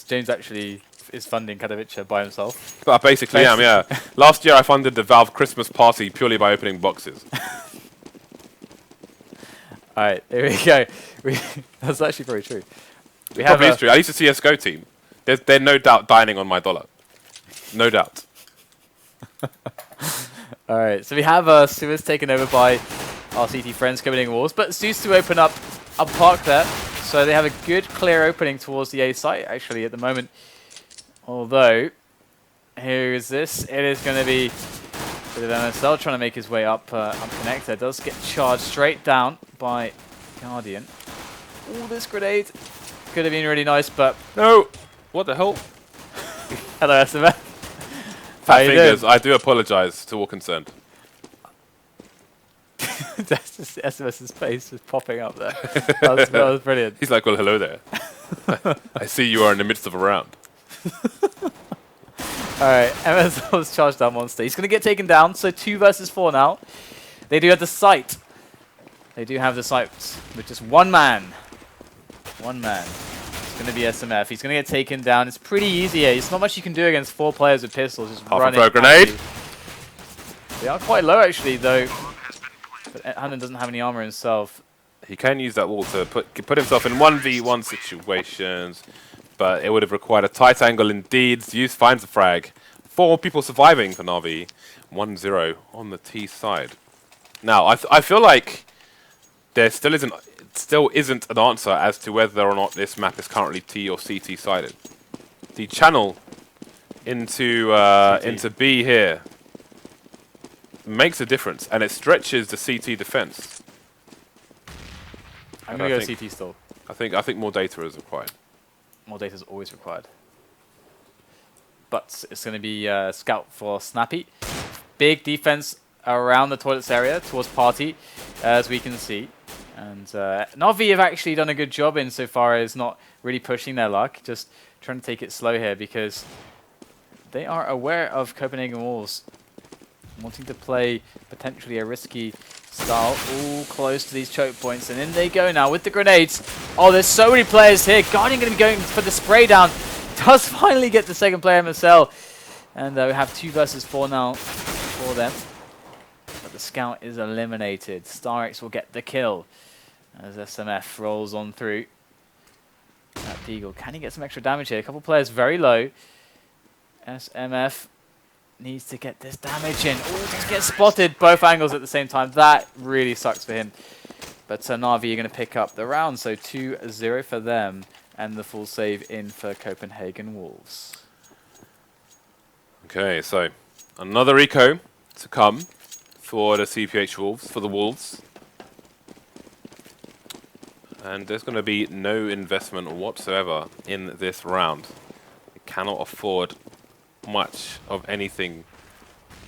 James actually is funding Katowice by himself. But I basically am, yeah. Last year I funded the Valve Christmas party purely by opening boxes. Alright, here we go. That's actually very true. We have Probably is true. At least the CSGO team. They're no doubt dining on my dollar. No doubt. Alright, so we have Suez taken over by our CT friends Copenhagen Wolves, but Zeus to open up a park there. So they have a good clear opening towards the A site actually at the moment. Although, here is this. It is going to be a bit of MSL trying to make his way up connector. Does get charged straight down by Guardian. Oh, this grenade could have been really nice, but no. What the hell? Hello, SMF. Fat fingers. I do apologize to all concerned. That's just SMS's face is popping up there. That was brilliant. He's like, well, hello there. I see you are in the midst of a round. Alright, MSL's charged down Monster. He's going to get taken down, so 2 versus 4 now. They do have the site. They do have the site with just one man. One man. It's going to be SMF. He's going to get taken down. It's pretty easy here. It's not much you can do against 4 players with pistols. Just running. Half a grenade. They are quite low actually, though. But Hannon doesn't have any armor himself. He can use that wall to put himself in 1v1 situations, but it would have required a tight angle indeed. Zeus finds the frag. 4 people surviving for NaVi. 1-0 on the T side. Now, I feel like there still isn't an answer as to whether or not this map is currently T or CT sided. The channel into B here makes a difference, and it stretches the CT defense. I'm going to go CT still. I think more data is required. More data is always required. But it's going to be scout for Snappy. Big defense around the toilets area towards Party, as we can see. And NaVi have actually done a good job insofar as not really pushing their luck, just trying to take it slow here because they are aware of Copenhagen Wolves wanting to play potentially a risky style, all close to these choke points, and in they go now with the grenades. Oh, there's so many players here. Guardian going to be going for the spray down. Does finally get the second player MSL, and we have 2 versus 4 now for them. But the scout is eliminated. StarX will get the kill as SMF rolls on through. That Deagle, can he get some extra damage here? A couple players very low. SMF needs to get this damage in. Oh, just get spotted both angles at the same time. That really sucks for him. But NaVi are going to pick up the round, so 2-0 for them, and the full save in for Copenhagen Wolves. Okay, so another eco to come for the CPH Wolves, for the Wolves. And there's going to be no investment whatsoever in this round. They cannot afford much of anything.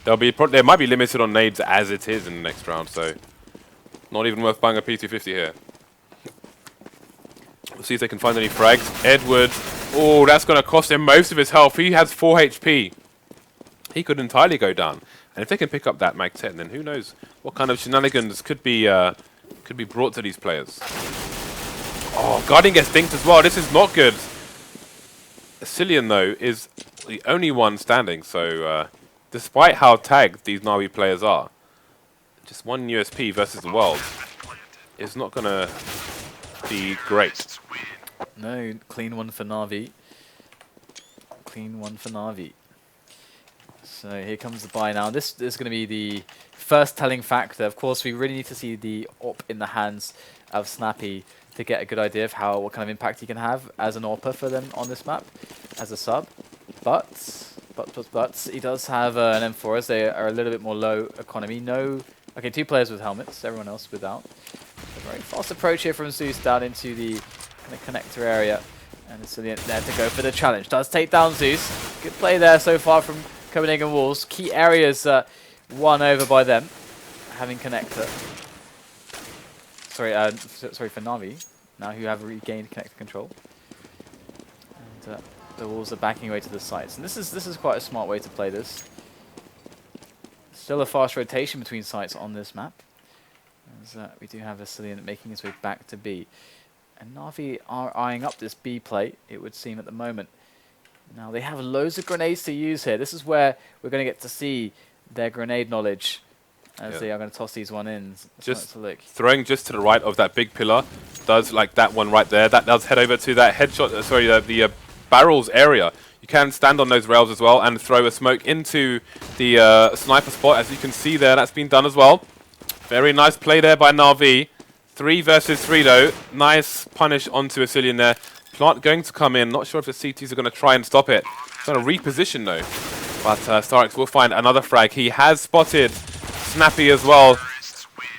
They might be limited on nades as it is in the next round, so not even worth buying a P250 here. We'll see if they can find any frags. Edward, oh, that's going to cost him most of his health. He has 4 HP. He could entirely go down. And if they can pick up that Mag 10, then who knows what kind of shenanigans could be brought to these players. Oh, Guardian gets dinked as well. This is not good. Cillian, though, is the only one standing, so despite how tagged these NaVi players are, just one USP versus the world is not going to be great. No, clean one for NaVi. Clean one for NaVi. So here comes the buy now. This is going to be the first telling factor. Of course, we really need to see the AWP in the hands of Snappy to get a good idea of what kind of impact he can have as an AWPer for them on this map, as a sub. But he does have an M4 as they are a little bit more low economy. Okay, 2 players with helmets, everyone else without. A very fast approach here from Zeus down into the kind of connector area. And it's there to go for the challenge. Does take down Zeus. Good play there so far from Copenhagen Wolves. Key areas won over by them, having connector. Sorry for NaVi, now who have regained connector control. And the Wolves are backing away to the sites. And this is quite a smart way to play this. Still a fast rotation between sites on this map. As we do have Vasilian making his way back to B. And NaVi are eyeing up this B play, it would seem, at the moment. Now, they have loads of grenades to use here. This is where we're going to get to see their grenade knowledge as they are going to toss these one in. Just throwing just to the right of that big pillar does, like that one right there. That does head over to that headshot, sorry, the barrels area. You can stand on those rails as well and throw a smoke into the sniper spot. As you can see there, that's been done as well. Very nice play there by NaVi. 3 versus 3 though. Nice punish onto Asilian there. Plant going to come in. Not sure if the CTs are going to try and stop it. It's going to reposition though. But Starix will find another frag. He has spotted Snappy as well.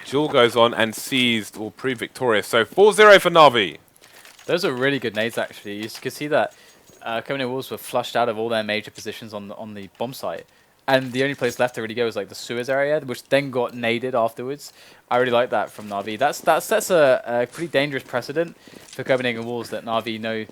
Jewel goes on and seized, will prove victorious. So 4-0 for NaVi. Those are really good nades actually. You can see that Copenhagen Wolves were flushed out of all their major positions on the bomb site. And the only place left to really go was like the sewers area, which then got naded afterwards. I really like that from NaVi. That sets a pretty dangerous precedent for Copenhagen Wolves that NaVi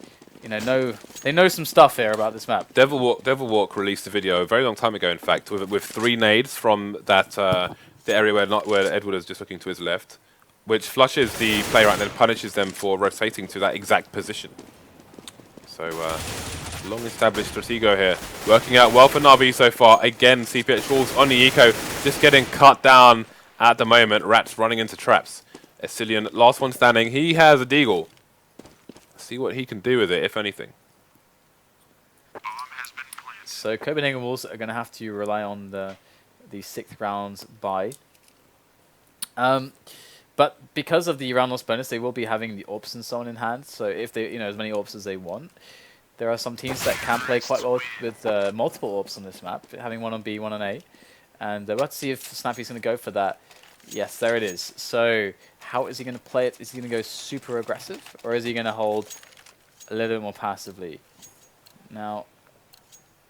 they know some stuff here about this map. Devil Walk released a video a very long time ago, in fact, with 3 nades from that the area where Edward is just looking to his left, which flushes the player out and then punishes them for rotating to that exact position. So. Long-established Stratego here. Working out well for NaVi so far. Again, CPH Wolves on the eco. Just getting cut down at the moment. Rats running into traps. Asilian, last one standing. He has a deagle. See what he can do with it, if anything. So Copenhagen Wolves are going to have to rely on the 6th round's buy. But because of the round loss bonus, they will be having the AWPs and so on in hand. So if they, as many AWPs as they want. There are some teams that can play quite well with multiple AWPs on this map, having one on B, one on A. And we'll have to see if Snappy's going to go for that. Yes, there it is. So how is he going to play it? Is he going to go super aggressive, or is he going to hold a little bit more passively? Now,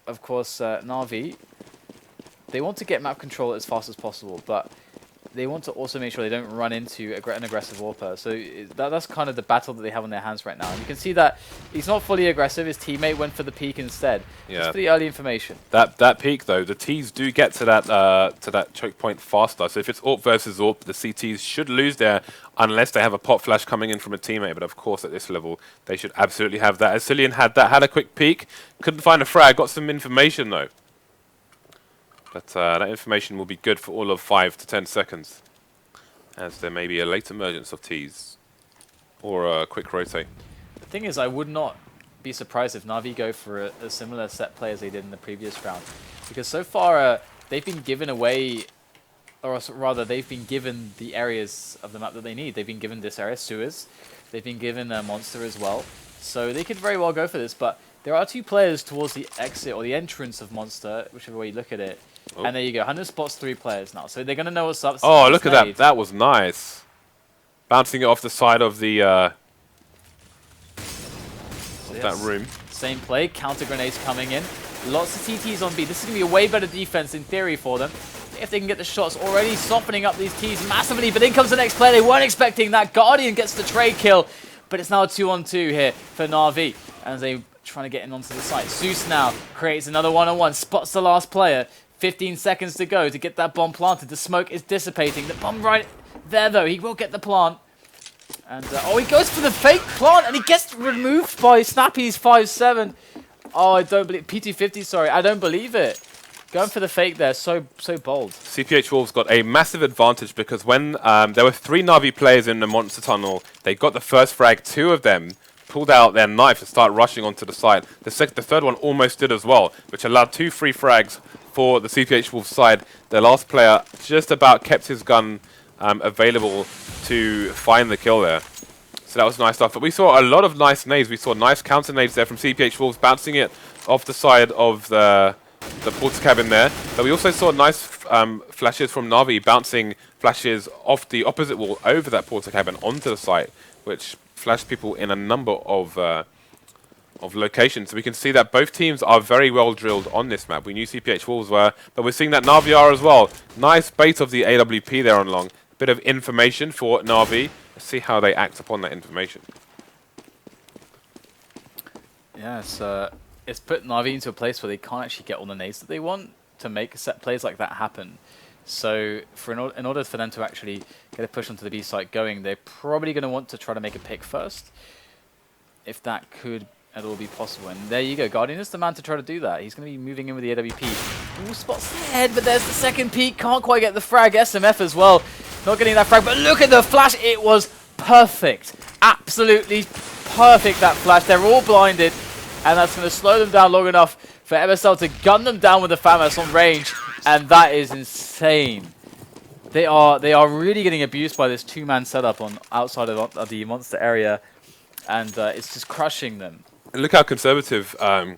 of course, NaVi, they want to get map control as fast as possible, but they want to also make sure they don't run into an aggressive AWPer. So that's kind of the battle that they have on their hands right now. And you can see that he's not fully aggressive. His teammate went for the peak instead. Yeah. That's pretty early information. That peak though, the Ts do get to that choke point faster. So if it's AWP versus AWP, the CTs should lose there unless they have a pop flash coming in from a teammate. But of course, at this level, they should absolutely have that. Asilian had a quick peek, couldn't find a frag, got some information though. But that information will be good for all of 5 to 10 seconds, as there may be a late emergence of Ts or a quick rotate. The thing is, I would not be surprised if NaVi go for a similar set play as they did in the previous round, because so far they've been given away, or rather they've been given the areas of the map that they need. They've been given this area, sewers. They've been given Monster as well, so they could very well go for this. But there are 2 players towards the exit or the entrance of Monster, whichever way you look at it. Oh. And there you go. 100 spots 3 players now. So they're going to know what's up. Oh, look at that. That was nice. Bouncing it off the side of the that room. Same play. Counter grenades coming in. Lots of CTs on B. This is going to be a way better defense in theory for them. If they can get the shots, already softening up these Ts massively. But in comes the next player. They weren't expecting that. Guardian gets the trade kill. But it's now a 2-on-2 here for NaVi as they trying to get in onto the site. Zeus now creates another 1-on-1. Spots the last player. 15 seconds to go to get that bomb planted. The smoke is dissipating. The bomb right there, though. He will get the plant. And, oh, he goes for the fake plant, and he gets removed by Snappy's 5-7. Oh, I don't believe... PT50, sorry. I don't believe it. Going for the fake there. So bold. CPH Wolves got a massive advantage because when there were 3 NaVi players in the monster tunnel, they got the first frag. 2 of them pulled out their knife and started rushing onto the side. The third one almost did as well, which allowed 2 free frags for the CPH Wolves side. The last player just about kept his gun available to find the kill there. So that was nice stuff. But we saw a lot of nice nades. We saw nice counter nades there from CPH Wolves, bouncing it off the side of the porter cabin there. But we also saw nice flashes from NaVi, bouncing flashes off the opposite wall over that porter cabin onto the site, which flashed people in a number of locations. So we can see that both teams are very well drilled on this map. We knew CPH Wolves were, but we're seeing that NaVi are as well. Nice bait of the AWP there on long. Bit of information for NaVi. Let's see how they act upon that information. Yeah, it's put NaVi into a place where they can't actually get all the nades that they want to make set plays like that happen. So in order for them to actually get a push onto the B site going, they're probably going to want to try to make a pick first, if that could at all be possible. And there you go, Guardian is the man to try to do that. He's going to be moving in with the AWP. Ooh, spots the head, but there's the second peek. Can't quite get the frag. SMF as well, not getting that frag, but look at the flash. It was perfect. Absolutely perfect, that flash. They're all blinded, and that's going to slow them down long enough for MSL to gun them down with the FAMAS on range, and that is insane. They are really getting abused by this two-man setup on outside of the monster area, and it's just crushing them. And look how conservative the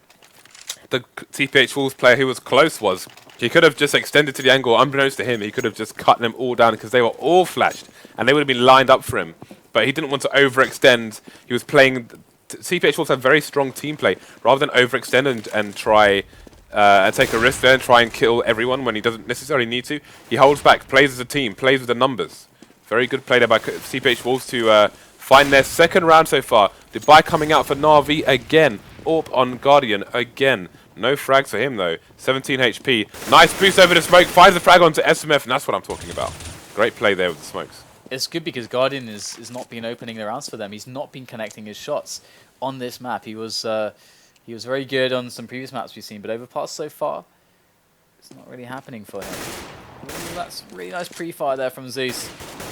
TPH Wolves player who was close was. He could have just extended to the angle. Unbeknownst to him, he could have just cut them all down because they were all flashed, and they would have been lined up for him. But he didn't want to overextend. He was playing... CPH Wolves have very strong team play. Rather than overextend and try and take a risk there and try and kill everyone when he doesn't necessarily need to, he holds back, plays as a team, plays with the numbers. Very good play there by CPH Wolves to find their second round so far. The buy coming out for NaVi again. AWP on Guardian again. No frags for him though. 17 HP. Nice boost over the smoke. Finds the frag onto SMF, and that's what I'm talking about. Great play there with the smokes. It's good because Guardian is not been opening the rounds for them. He's not been connecting his shots on this map. He was very good on some previous maps we've seen, but Overpass so far, it's not really happening for him. Ooh, that's really nice pre-fire there from Zeus.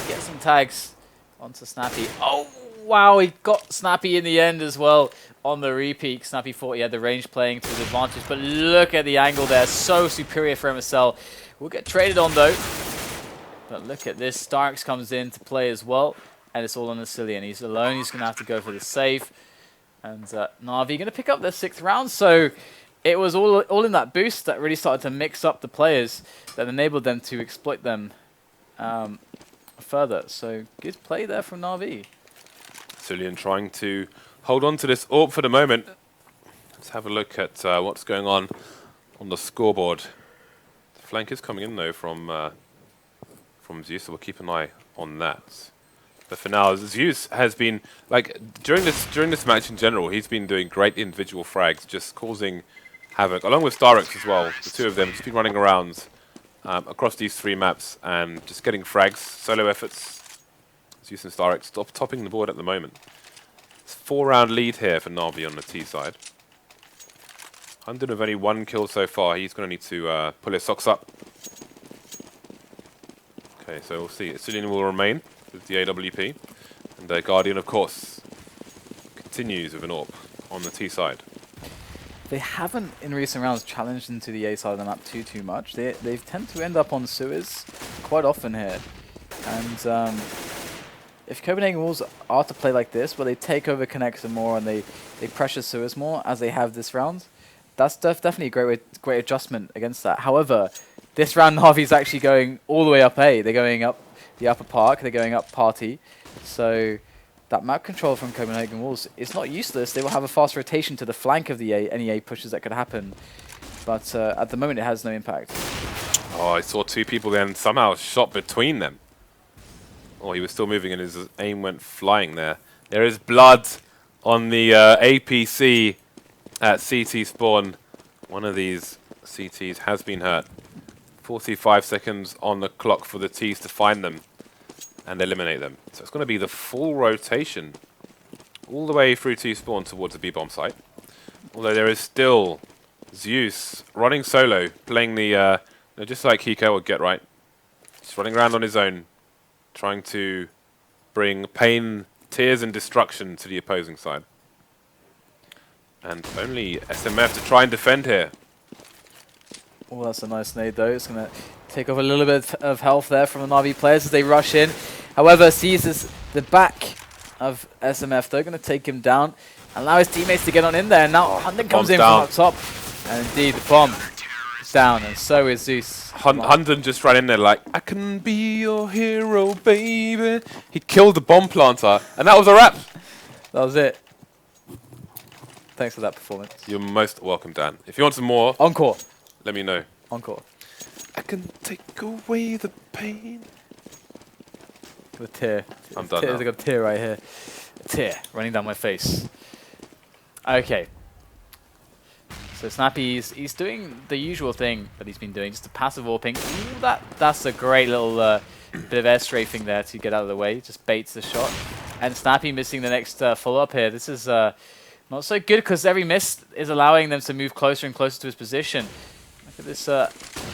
Get some tags onto Snappy. Oh, wow, he got Snappy in the end as well on the repeat. Snappy thought he had the range playing to his advantage, but look at the angle there. So superior for MSL. We'll get traded on though. But look at this. Starks comes in to play as well, and it's all on Asilian. He's alone. He's going to have to go for the save. And NaVi going to pick up their 6th round. So it was all in that boost that really started to mix up the players that enabled them to exploit them further. So good play there from NaVi. Asilian trying to hold on to this AWP for the moment. Let's have a look at what's going on the scoreboard. The flank is coming in though from Zeus, so we'll keep an eye on that. But for now, Zeus has been, like, during this match in general, he's been doing great individual frags, just causing havoc, along with Starix as well. The two of them just been running around across these 3 maps and just getting frags, solo efforts. Zeus and Starix topping the board at the moment. It's a 4-round lead here for NaVi on the T side. Hunden with only 1 kill so far. He's going to need to pull his socks up. Okay, so we'll see. Asilian will remain with the AWP, and Guardian, of course, continues with an AWP on the T side. They haven't, in recent rounds, challenged into the A side of the map too much. They tend to end up on sewers quite often here. And if Copenhagen Wolves are to play like this, where they take over connector more and they pressure sewers more, as they have this round, that's definitely a great adjustment against that. However, this round NaVi's actually going all the way up A. They're going up the upper park, they're going up party. So that map control from Copenhagen Wolves is not useless. They will have a fast rotation to the flank of the A, any A pushes that could happen. But at the moment it has no impact. Oh, I saw 2 people then somehow shot between them. Oh, he was still moving and his aim went flying there. There is blood on the APC at CT spawn. One of these CTs has been hurt. 45 seconds on the clock for the Ts to find them and eliminate them. So it's going to be the full rotation all the way through T spawn towards the B-bomb site. Although there is still Zeus running solo, playing the, just like Hiko would get right. Just running around on his own, trying to bring pain, tears and destruction to the opposing side. And only SMF to try and defend here. Oh, that's a nice nade though. It's going to take off a little bit of health there from the NaVi players as they rush in. However, sees the back of SMF. They're going to take him down and allow his teammates to get on in there. And now Hunden comes in from up top. And indeed, the bomb is down, and so is Zeus. Hunden just ran in there like, I can be your hero, baby. He killed the bomb planter, and that was a wrap. That was it. Thanks for that performance. You're most welcome, Dan. If you want some more, encore. Let me know. Encore. I can take away the pain. The tear. I'm done now. There's got a tear right here. A tear running down my face. Okay. So Snappy, he's doing the usual thing that he's been doing, just a passive warping. Ooh, that's a great little bit of air strafing there to get out of the way. Just baits the shot. And Snappy missing the next follow-up here. This is not so good because every miss is allowing them to move closer and closer to his position. Look at this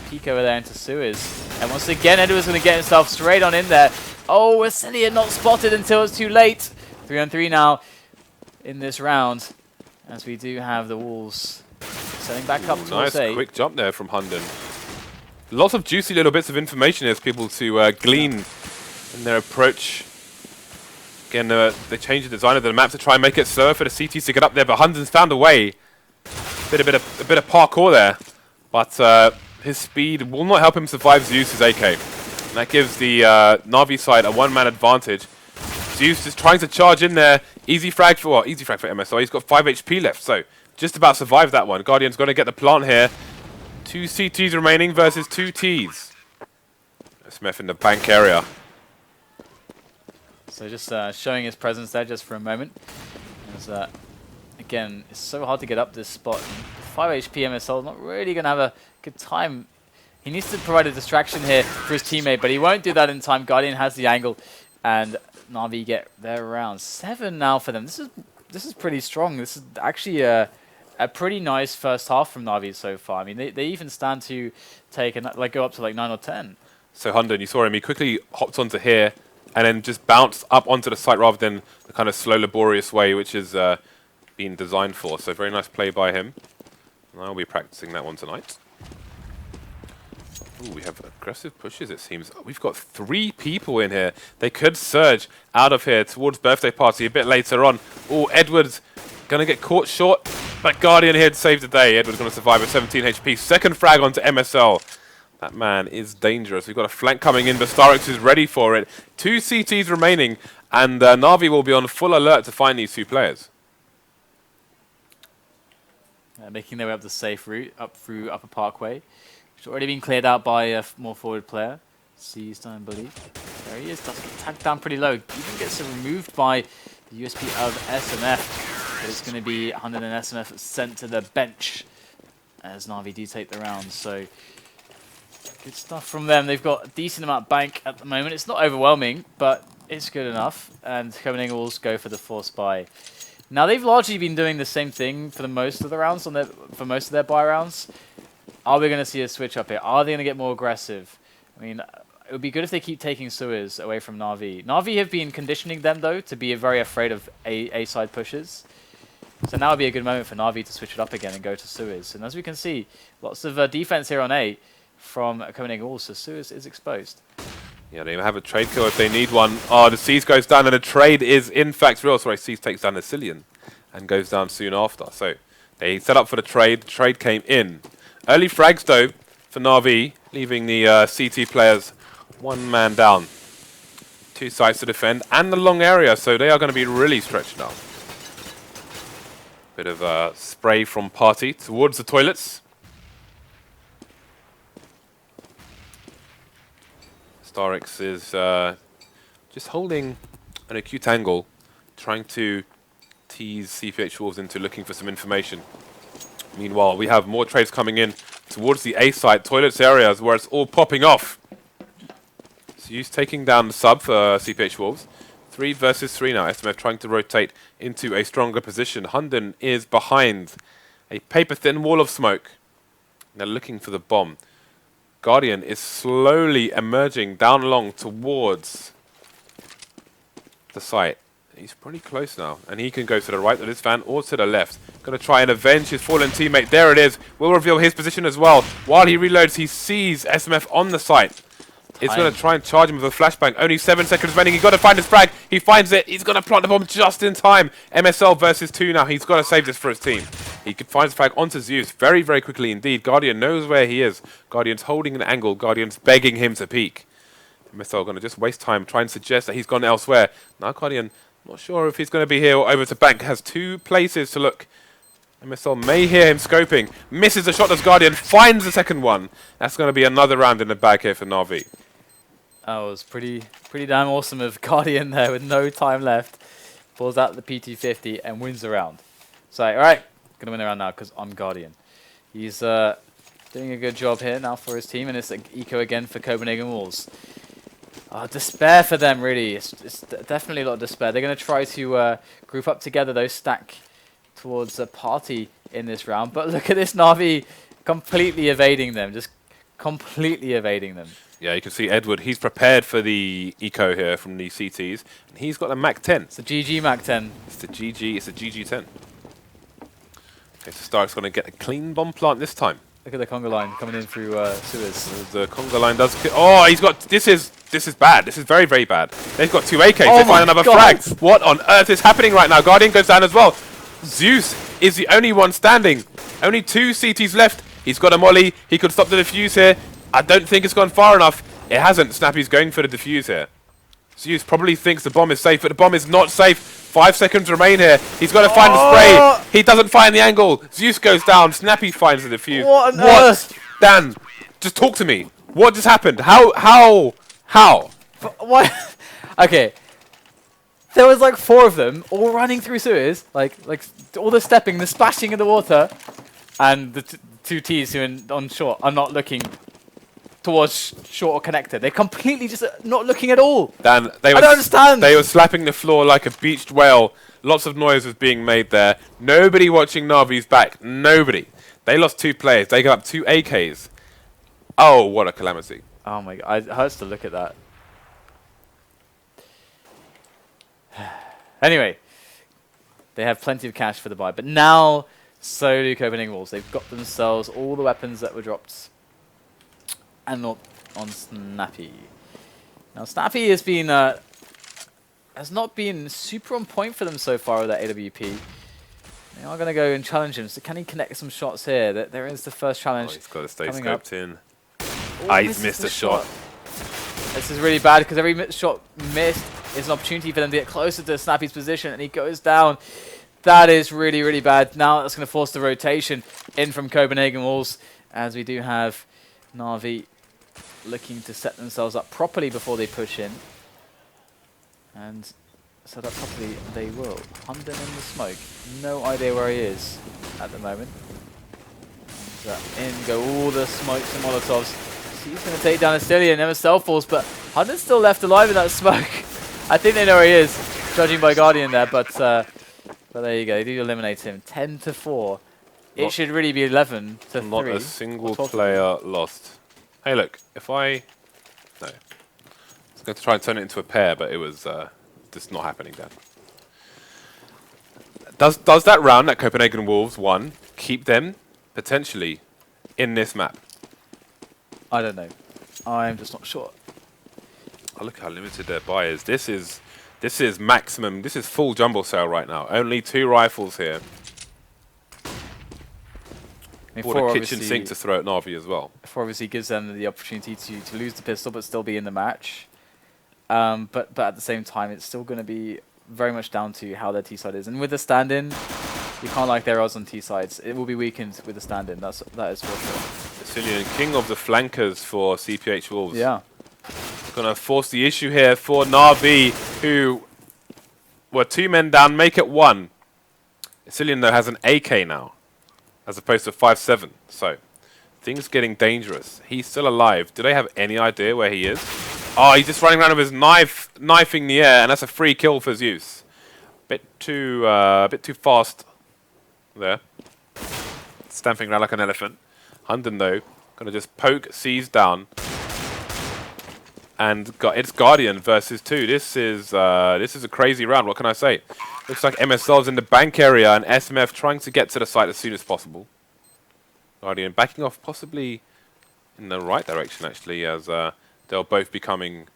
peek over there into Suez. And once again, Edward's going to get himself straight on in there. Oh, Vasily not spotted until it's too late. 3-on-3 now in this round, as we do have the Wolves setting back up towards nice quick jump there from Hunden. Lots of juicy little bits of information as people to glean in their approach. Again, they changed the design of the map to try and make it slower for the CTs to get up there, but Hunden's found a way. A bit of parkour there, but his speed will not help him survive Zeus's AK. And that gives the NaVi side a one-man advantage. Zeus is trying to charge in there. Easy frag for MSL. He's got 5 HP left, so just about survived that one. Guardian's got to get the plant here. 2 CTs remaining versus 2 Ts. Smith in the bank area. So just showing his presence there just for a moment. As, again, it's so hard to get up this spot. 5 HP MSL not really going to have a good time. He needs to provide a distraction here for his teammate, but he won't do that in time. Guardian has the angle, and NaVi get their round. 7 now for them. This is pretty strong. This is actually a pretty nice first half from NaVi so far. I mean, they even stand to take and go up to like 9 or 10. So Hunden, you saw him. He quickly hopped onto here and then just bounced up onto the site rather than the kind of slow, laborious way which is being designed for. So very nice play by him. And I'll be practicing that one tonight. Ooh, we have aggressive pushes, it seems. Oh, we've got 3 people in here. They could surge out of here towards birthday party a bit later on. Oh, Edward's going to get caught short, but Guardian here to save the day. Edward's going to survive at 17 HP. Second frag onto MSL. That man is dangerous. We've got a flank coming in, but Starix is ready for it. 2 CTs remaining, and NaVi will be on full alert to find these 2 players. Making their way up the safe route, up through Upper Parkway. It's already been cleared out by a more forward player. Seized, I believe. There he is. Does get tagged down pretty low. Even gets removed by the USP of SMF. But it's going to be Hunden and SMF sent to the bench as NaVi do take the round. So good stuff from them. They've got a decent amount of bank at the moment. It's not overwhelming, but it's good enough. And Copenhagen Wolves go for the force buy. Now they've largely been doing the same thing for the most of the rounds for most of their buy rounds. Are we going to see a switch up here? Are they going to get more aggressive? I mean, it would be good if they keep taking Suez away from NaVi. NaVi have been conditioning them, though, to be very afraid of A-side pushes. So now would be a good moment for NaVi to switch it up again and go to Suez. And as we can see, lots of defense here on A from Copenhagen Wolves, so Suez is exposed. Yeah, they have a trade kill if they need one. Oh, the Seas goes down, and the trade is in fact real. Sorry, Seas takes down the Cillian and goes down soon after. So they set up for the trade. The trade came in. Early frags, though, for NaVi, leaving the CT players 1 man down. 2 sites to defend, and the long area, so they are going to be really stretched now. Bit of spray from Party towards the toilets. Starix is just holding an acute angle, trying to tease CPH Wolves into looking for some information. Meanwhile, we have more trades coming in towards the A site, toilets areas where it's all popping off. So he's taking down the sub for CPH Wolves. 3 versus 3 now. SMF trying to rotate into a stronger position. Hunden is behind a paper-thin wall of smoke. They're looking for the bomb. Guardian is slowly emerging down along towards the site. He's pretty close now, and he can go to the right of this van or to the left. Going to try and avenge his fallen teammate. There it is. Will reveal his position as well. While he reloads, he sees SMF on the site. It's going to try and charge him with a flashbang. Only 7 seconds remaining. He's got to find his frag. He finds it. He's going to plant the bomb just in time. MSL versus 2 now. He's got to save this for his team. He could find his frag onto Zeus very, very quickly indeed. Guardian knows where he is. Guardian's holding an angle. Guardian's begging him to peek. MSL going to just waste time, try and suggest that he's gone elsewhere. Now Guardian, not sure if he's going to be here or over to bank. Has 2 places to look. MSL may hear him scoping. Misses the shot as Guardian. Finds the second one. That's going to be another round in the bag here for NaVi. That was pretty damn awesome of Guardian there with no time left. Pulls out the PT50 and wins the round. So, alright, gonna win the round now because I'm Guardian. He's doing a good job here now for his team, and it's eco again for Copenhagen Wolves. Despair for them, really. It's definitely a lot of despair. They're going to try to group up together, though, stack towards a party in this round. But look at this NaVi completely evading them, just completely evading them. Yeah, you can see Edward. He's prepared for the eco here from the CTs, and he's got a Mac 10. It's a GG Mac 10. It's the GG. It's a GG 10. Okay, so Stark's going to get a clean bomb plant this time. Look at the conga line coming in through sewers. The conga line does. Oh, he's got. This is bad. This is very, very bad. They've got 2 AKs. Oh they find another frag. What on earth is happening right now? Guardian goes down as well. Zeus is the only one standing. Only 2 CTs left. He's got a molly. He could stop the defuse here. I don't think it's gone far enough. It hasn't. Snappy's going for the defuse here. Zeus probably thinks the bomb is safe, but the bomb is not safe. 5 seconds remain here. He's got to find the spray. He doesn't find the angle. Zeus goes down. Snappy finds the defuse. What on earth? Dan, just talk to me. What just happened? How? What? Okay. There was like 4 of them all running through sewers, like all the stepping, the splashing in the water, and the 2 Ts who are on short are not looking towards short or connected. They're completely just not looking at all. Dan, I don't understand. They were slapping the floor like a beached whale. Lots of noise was being made there. Nobody watching NaVi's back. Nobody. They lost 2 players. They got up 2 AKs. Oh, what a calamity. Oh my god, it hurts to look at that. Anyway, they have plenty of cash for the buy, but now so do Copenhagen Wolves. They've got themselves all the weapons that were dropped, and not on Snappy. Now Snappy has not been super on point for them so far with that AWP. They are going to go and challenge him. So can he connect some shots here? There is the first challenge. He's got to stay scoped up. In. Oh, He's missed a shot. This is really bad because every shot missed is an opportunity for them to get closer to Snappy's position, and he goes down. That is really, really bad. Now that's going to force the rotation in from Copenhagen Wolves, as we do have NaVi looking to set themselves up properly before they push in. And set up properly they will. Hunden in the smoke. No idea where he is at the moment. And, in go all the smokes and molotovs. He's going to take down Astillion, never self-falls, but Hunden's still left alive in that smoke. I think they know where he is, judging by Guardian there, but there you go. They do eliminate him. 10-4. It should really be 11-3. Not a single player lost. Hey, look, if I... No. I was going to try and turn it into a pair, but it was just not happening, Dan. Does that round that Copenhagen Wolves won keep them potentially in this map? I don't know. I'm just not sure. Oh, look how limited their buy is. This is maximum. This is full jumbo sale right now. Only 2 rifles here. Or a kitchen sink to throw at NaVi as well. 4 obviously gives them the opportunity to lose the pistol but still be in the match. But at the same time, it's still going to be very much down to how their T-side is. And with the stand-in, you can't like their odds on T-sides. It will be weakened with the stand-in. That is for sure. Vasilian, king of the flankers for CPH Wolves. Yeah. Going to force the issue here for NaVi, who were 2 men down, make it 1. Vasilian, though, has an AK now, as opposed to 5-7. So, things getting dangerous. He's still alive. Do they have any idea where he is? Oh, he's just running around with his knifing the air, and that's a free kill for Zeus. Bit too fast there. Stamping around like an elephant. Hunden, though, going to just poke C's down. And it's Guardian versus 2. This is a crazy round. What can I say? Looks like MSL's in the bank area and SMF trying to get to the site as soon as possible. Guardian backing off possibly in the right direction, actually, as they'll both be coming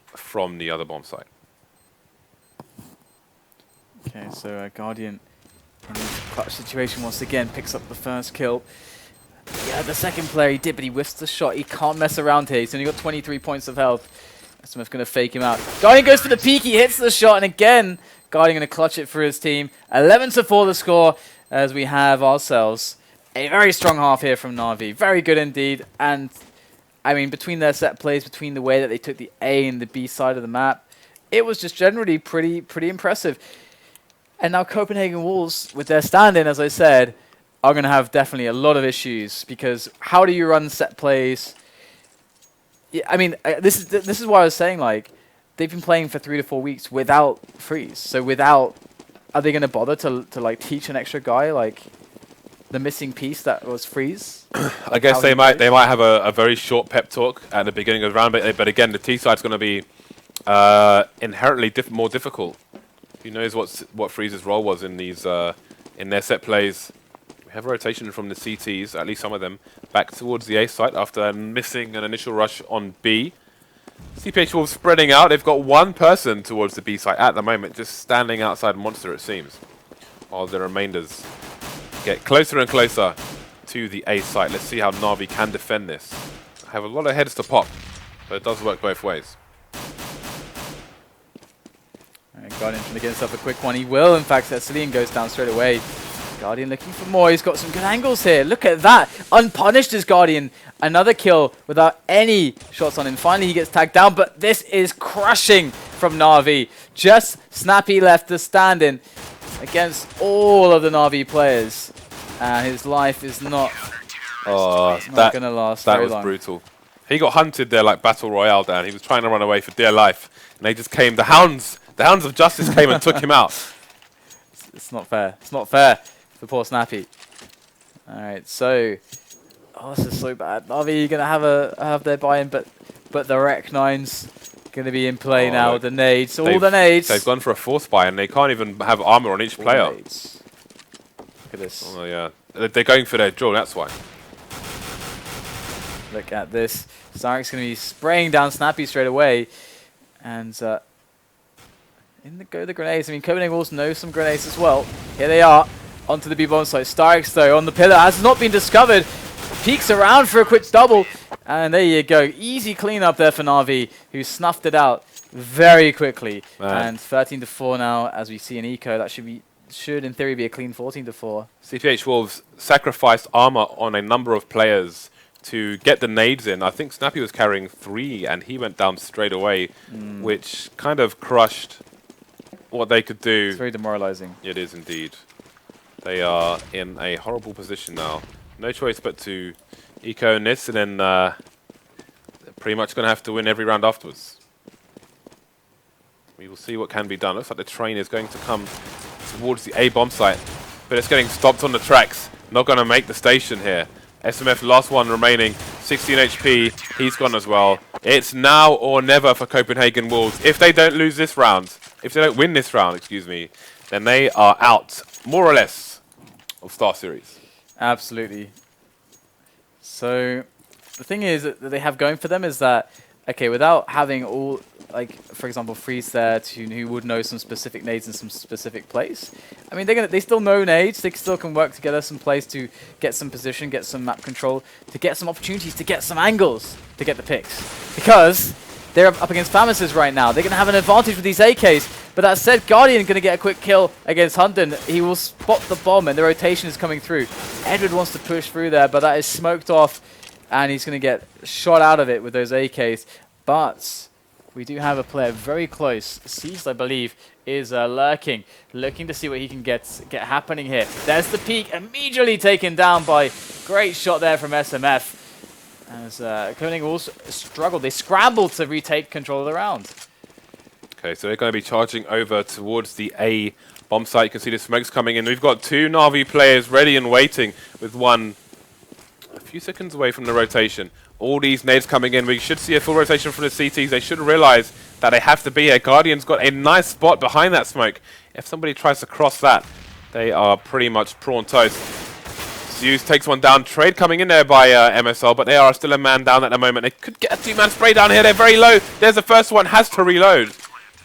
from the other bomb site. Okay, so Guardian in this clutch situation once again picks up the first kill. Yeah, the second player he did, but he whiffs the shot. He can't mess around here. He's only got 23 points of health. Smith going to fake him out. Guardian goes for the peek. He hits the shot, and again, Guardian going to clutch it for his team. 11-4 the score, as we have ourselves a very strong half here from NaVi. Very good indeed. And I mean, between their set plays, between the way that they took the A and the B side of the map, it was just generally pretty impressive. And now Copenhagen Wolves, with their stand-in, as I said, are going to have definitely a lot of issues, because how do you run set plays? Yeah, I mean, this is why I was saying, like, they've been playing for 3 to 4 weeks without freeze. So without, are they going to bother to like teach an extra guy like the missing piece that was freeze? I guess they might have a very short pep talk at the beginning of the round, but again, the T side's going to be inherently more difficult. Who knows what Freeze's role was in these in their set plays? We have a rotation from the CTs, at least some of them, back towards the A site after missing an initial rush on B. CPH Wolves spreading out. They've got one person towards the B site at the moment, just standing outside Monster, it seems, while the remainders get closer and closer to the A site. Let's see how NaVi can defend this. I have a lot of heads to pop, but it does work both ways. Guardian trying to get himself a quick one. He will, in fact. Celine goes down straight away. Guardian looking for more. He's got some good angles here. Look at that. Unpunished as Guardian. Another kill without any shots on him. Finally, he gets tagged down, but this is crushing from NaVi. Just Snappy left to stand in against all of the NaVi players. And his life is not going to last very long. That was brutal. He got hunted there like Battle Royale down. He was trying to run away for dear life. And they just came, the hounds of justice came and took him out. It's not fair. It's not fair for poor Snappy. Alright, so this is so bad. NaVi gonna have their buy-in, but the Rec 9's gonna be in play now. Look, the nades, all the nades. They've gone for a force buy and they can't even have armor on each player. Look at this. Oh yeah, they're going for their draw. That's why. Look at this. Starrick's gonna be spraying down Snappy straight away, and in the grenades. I mean, Copenhagen Wolves know some grenades as well. Here they are, onto the B-bomb site. Starix, though, on the pillar, has not been discovered. Peeks around for a quick double. And there you go. Easy cleanup there for NaVi, who snuffed it out very quickly. Man. And 13-4 now, as we see in Eco. That should in theory be a clean 14-4. CPH Wolves sacrificed armor on a number of players to get the nades in. I think Snappy was carrying 3, and he went down straight away, which kind of crushed what they could do. It's very demoralizing. It is indeed. They are in a horrible position now. No choice but to eco in this, and then they're pretty much going to have to win every round afterwards. We will see what can be done. Looks like the train is going to come towards the A bomb site, but it's getting stopped on the tracks. Not going to make the station here. SMF, last one remaining, 16 HP. He's gone as well. It's now or never for Copenhagen Wolves. If they don't lose this round, if they don't win this round, excuse me, then they are out, more or less, of Star Series. Absolutely. So the thing is that they have going for them is that, okay, without having all, like, for example, Freeze there who would know some specific nades in some specific place. I mean, they still know nades. They still can work together some plays to get some position, get some map control, to get some opportunities, to get some angles, to get the picks. Because they're up against Famises right now. They're going to have an advantage with these AKs. But that said, Guardian going to get a quick kill against Hunden. He will spot the bomb, and the rotation is coming through. Edward wants to push through there, but that is smoked off, and he's going to get shot out of it with those AKs. But we do have a player very close. Seized, I believe, is lurking, looking to see what he can get happening here. There's the peak, immediately taken down by great shot there from SMF. As Copenhagen Wolves struggled, they scrambled to retake control of the round. Okay, so they're going to be charging over towards the A bomb site. You can see the smokes coming in. We've got 2 NaVi players ready and waiting, with one a few seconds away from the rotation. All these nades coming in. We should see a full rotation from the CTs. They should realize that they have to be here. Guardian's got a nice spot behind that smoke. If somebody tries to cross that, they are pretty much prawn toast. Zeus takes one down. Trade coming in there by MSL, but they are still a man down at the moment. They could get a 2-man spray down here. They're very low. There's the first one. Has to reload.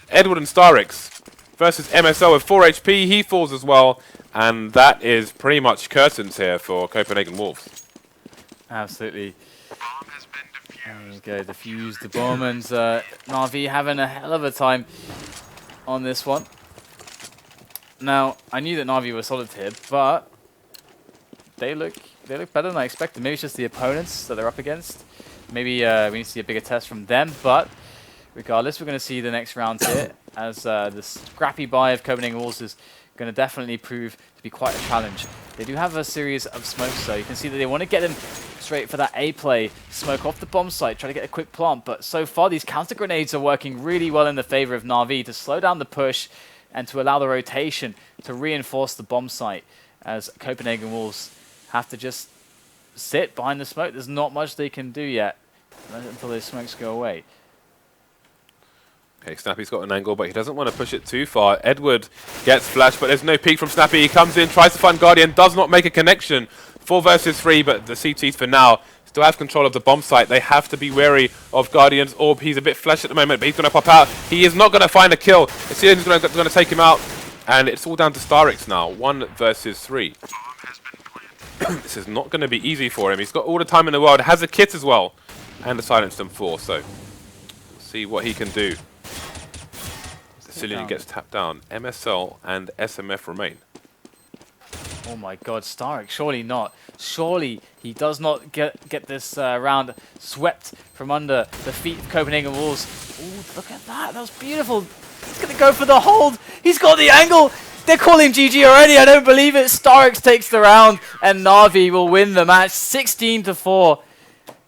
Edward and Starix versus MSL with 4 HP. He falls as well. And that is pretty much curtains here for Copenhagen Wolves. Absolutely. There you go. Defuse the bomb, and NaVi having a hell of a time on this one. Now, I knew that NaVi was solid here, but they look better than I expected. Maybe it's just the opponents that they're up against. Maybe we need to see a bigger test from them, but regardless, we're going to see the next round here as the scrappy buy of Copenhagen Wolves is going to definitely prove to be quite a challenge. They do have a series of smokes, though. You can see that they want to get them straight for that A play, smoke off the bomb site, try to get a quick plant. But so far, these counter grenades are working really well in the favor of NaVi to slow down the push and to allow the rotation to reinforce the bomb site, as Copenhagen Wolves have to just sit behind the smoke. There's not much they can do yet until those smokes go away. Okay, Snappy's got an angle, but he doesn't want to push it too far. Edward gets flashed, but there's no peek from Snappy. He comes in, tries to find Guardian, does not make a connection. 4 versus 3, but the CTs for now still have control of the bomb site. They have to be wary of Guardian's orb. He's a bit flashed at the moment, but he's going to pop out. He is not going to find a kill. It's going to take him out, and it's all down to StarX now. 1 versus 3. This is not going to be easy for him. He's got all the time in the world, has a kit as well, and a silenced M4, so we'll see what he can do. Sicilian gets tapped down. MSL and SMF remain. Oh my god, StarX, surely not. Surely he does not get this round swept from under the feet of Copenhagen Wolves. Ooh, look at that. That was beautiful. He's going to go for the hold. He's got the angle. They're calling GG already. I don't believe it. StarX takes the round, and NaVi will win the match 16-4.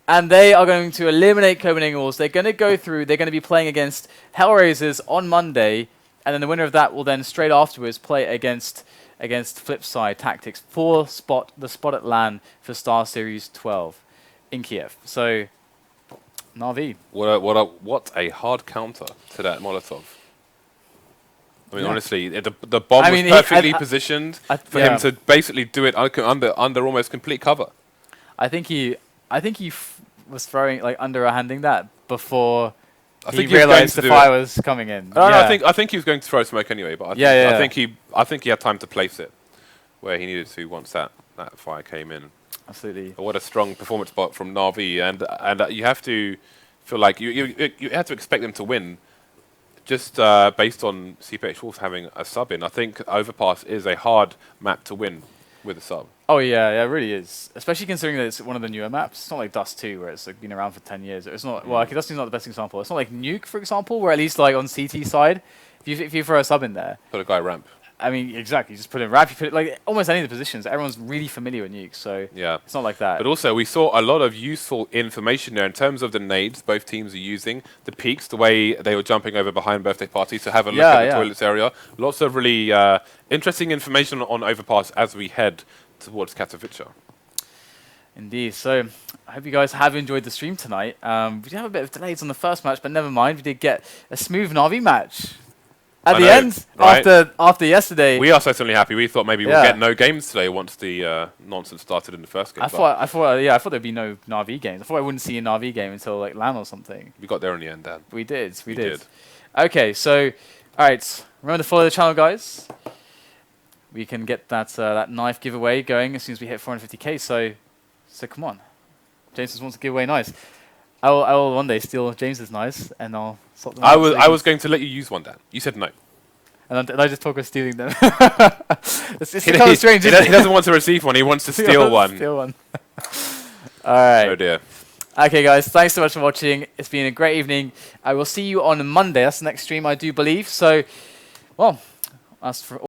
And they are going to eliminate Copenhagen Wolves. They're going to go through. They're going to be playing against Hellraisers on Monday. And then the winner of that will then straight afterwards play against Flipside Tactics for the spot at LAN for Star Series 12 in Kiev. So, NaVi. What a hard counter to that Molotov. I mean, honestly, the bomb was perfectly positioned for him to basically do it under almost complete cover. I think he was throwing, like, underhanding that before he realized the fire was coming in. No, I think he was going to throw smoke anyway, but I think he had time to place it where he needed to once that fire came in. Absolutely. What a strong performance spot from NaVi, and you have to feel like you have to expect them to win. Just based on CPH Wolves having a sub in, I think Overpass is a hard map to win with a sub. Oh yeah, it really is. Especially considering that it's one of the newer maps. It's not like Dust 2, where it's like been around for 10 years. It's not. Well, Dust 2 is not the best example. It's not like Nuke, for example, where at least like on CT side, if you throw a sub in there, put a guy ramp. I mean, exactly. You just put in ramp. You put it, like almost any of the positions. Everyone's really familiar with Nuke, so yeah, it's not like that. But also, we saw a lot of useful information there in terms of the nades both teams are using, the peaks, the way they were jumping over behind birthday parties to have a look at the toilets area. Lots of really interesting information on Overpass as we head towards Katowice. Indeed. So, I hope you guys have enjoyed the stream tonight. We did have a bit of delays on the first match, but never mind. We did get a smooth NaVi match. At the end, right? after yesterday. We are certainly happy. We thought maybe we'll get no games today once the nonsense started in the first game. I thought there'd be no NaVi games. I thought I wouldn't see a NaVi game until like LAN or something. We got there in the end, Dan. We did. Okay, so, alright, remember to follow the channel, guys. We can get that knife giveaway going as soon as we hit 450k, so come on. James just wants to give away knives. I will one day steal James's knives and I'll swap them. I was going to let you use one, Dan. You said no. And I just talk of stealing them. it's kind of strange. He doesn't want to receive one. He wants to steal one. All right. Oh dear. Okay, guys. Thanks so much for watching. It's been a great evening. I will see you on Monday. That's the next stream, I do believe. So, well, as for